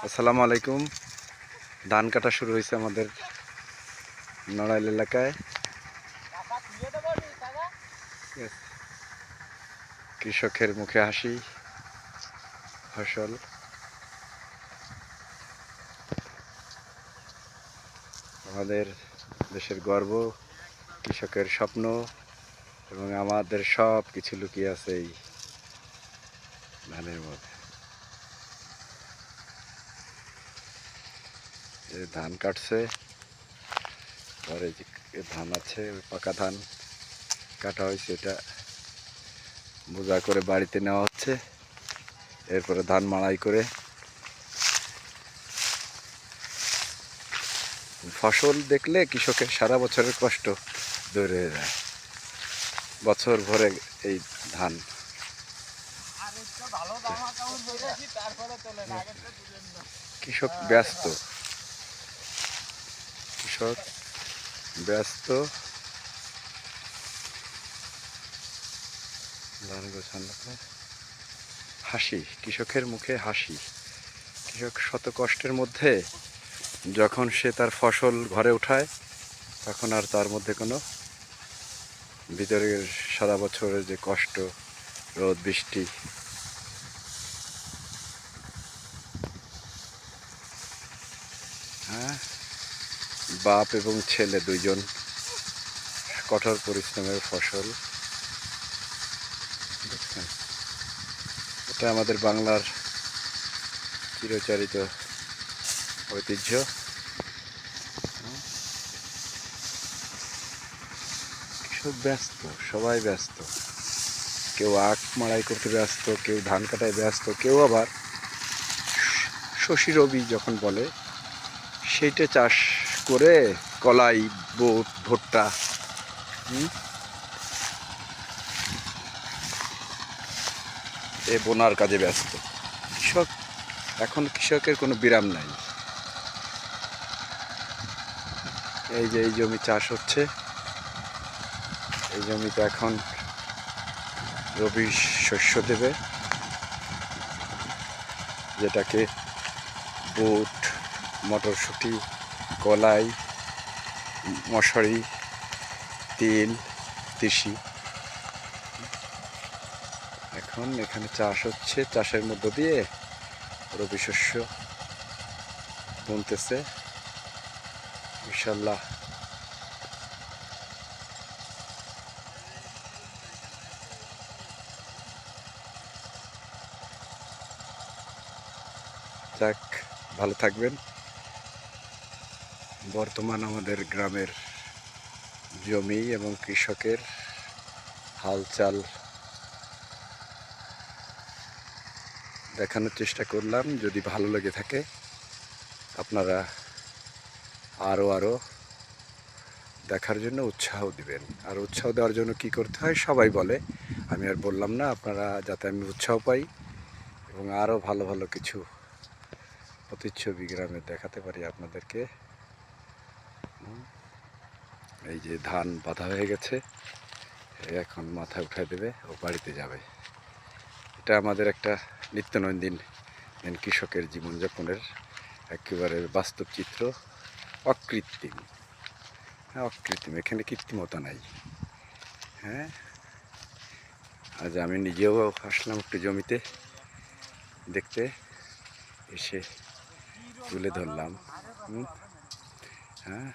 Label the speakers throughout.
Speaker 1: আসসালামু আলাইকুম। ধান কাটা শুরু হয়েছে আমাদের নড়াইল এলাকায়। কৃষকের মুখে হাসি, ফসল আমাদের দেশের গর্ব, কৃষকের স্বপ্ন এবং আমাদের সব কিছু লুকিয়ে আছে এই ধানের মধ্যে। ধান কাটছে, পরে যে ধান আছে পাকা ধান কাটা হয়েছে, এটা বোঝা করে বাড়িতে নেওয়া হচ্ছে। এরপরে ধান মাড়াই করে ফসল দেখলে কৃষকের সারা বছরের কষ্ট দূর হয়ে যায়। বছর ভরে এই ধান কৃষক ব্যস্ত, কৃষক ব্যস্ত। ধান গোছানো, হাসি, কৃষকের মুখে হাসি। কৃষক শত কষ্টের মধ্যে যখন সে তার ফসল ঘরে উঠায়, তখন আর তার মধ্যে কোনো ভিতরের সারা বছরের যে কষ্ট, রোদ বৃষ্টি, হ্যাঁ, বাপ এবং ছেলে দুইজন কঠোর পরিশ্রমের ফসল। দেখছেন, এটা আমাদের বাংলার চিরচরিত ঐতিহ্য। কৃষক ব্যস্ত, সবাই ব্যস্ত। কেউ আখ মাড়াই করতে ব্যস্ত, কেউ ধান কাটায় ব্যস্ত, কেউ আবার শশী রবি যখন বলে সেইটা চাষ করে কলাই, বুট, ভুট্টা এ বোনার কাজে ব্যস্ত। কৃষক এখন, কৃষকের কোনো বিরাম নাই। এই যে এই জমি চাষ হচ্ছে, এই জমিতে এখন রবি শস্য দেবে, যেটাকে বুট, মটরশুঁটি, কলাই, মশারি, তিল, তিসি। এখন এখানে চাষ হচ্ছে, চাষের মধ্য দিয়ে রবি শস্য বুনতেছে ইনশাল্লাহ। যাক, ভালো থাকবেন। বর্তমান আমাদের গ্রামের জমি এবং কৃষকের হালচাল দেখানোর চেষ্টা করলাম। যদি ভালো লেগে থাকে, আপনারা আরও দেখার জন্য উৎসাহ দিবেন। আর উৎসাহ দেওয়ার জন্য কি করতে হয় সবাই বলে, আমি আর বললাম না, আপনারা যাতে আমি উৎসাহ পাই এবং আরও ভালো ভালো কিছু প্রতিচ্ছবি গ্রামে দেখাতে পারি আপনাদেরকে। এই যে ধান বাঁধা হয়ে গেছে, এখন মাথায় উঠায় দেবে ও বাড়িতে যাবে। এটা আমাদের একটা নিত্যনন্দিন কৃষকের জীবনযাপনের একেবারে বাস্তব চিত্র, অকৃত্রিম। হ্যাঁ, অকৃত্রিম, এখানে কৃত্রিমতা নাই। হ্যাঁ, আজ আমি নিজেও আসলাম একটু জমিতে দেখতে, এসে তুলে ধরলাম। হ্যাঁ,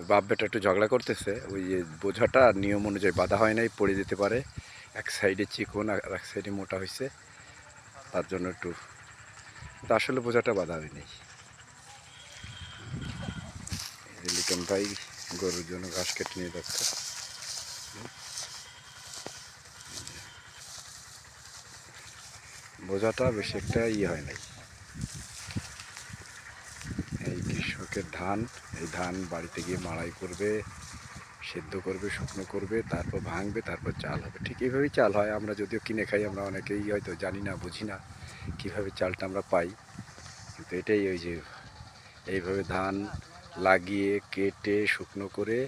Speaker 1: বাপ বেটা একটু ঝগড়া করতেছে, ওই যে বোঝাটা নিয়ম অনুযায়ী বাঁধা হয় নাই, পড়ে যেতে পারে। এক সাইডে চিকন আর এক সাইডে মোটা হয়েছে, তার জন্য একটু, আসলে বোঝাটা বাঁধা হয়নি। লিটন ভাই গরুর জন্য ঘাস কেটে নিয়ে যাচ্ছে। বোঝাটা বেশি একটা হয় নাই। এই কৃষকের ধান, এই ধান বাড়িতে গিয়ে মাড়াই করবে, সেদ্ধ করবে, শুকনো করবে, তারপর ভাঙবে, তারপর চাল হবে। ঠিক এইভাবেই চাল হয়। আমরা যদিও কিনে খাই, আমরা অনেকেই হয়তো জানি না, বুঝি না কীভাবে চালটা আমরা পাই, কিন্তু এটাই ওই যে এইভাবে ধান লাগিয়ে, কেটে, শুকনো করে,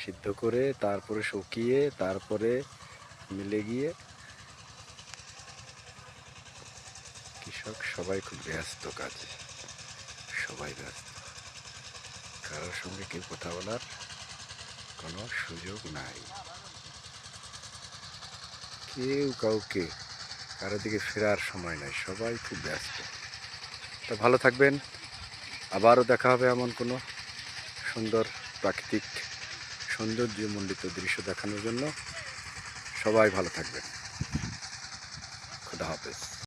Speaker 1: সিদ্ধ করে, তারপরে শুকিয়ে, তারপরে মিলে গিয়ে কৃষক সবাই খুব ব্যস্ত কাজে, সবাই ব্যস্ত, কারোর সঙ্গে কেউ কথা বলার কোনো সুযোগ নাই, কেউ কাউকে কারো দিকে ফেরার সময় নাই, সবাই খুব ব্যস্ত। তো ভালো থাকবেন, আবারও দেখা হবে এমন কোনো সুন্দর প্রাকৃতিক সৌন্দর্যমণ্ডিত দৃশ্য দেখানোর জন্য। সবাই ভালো থাকবেন, খুদা হাফেজ।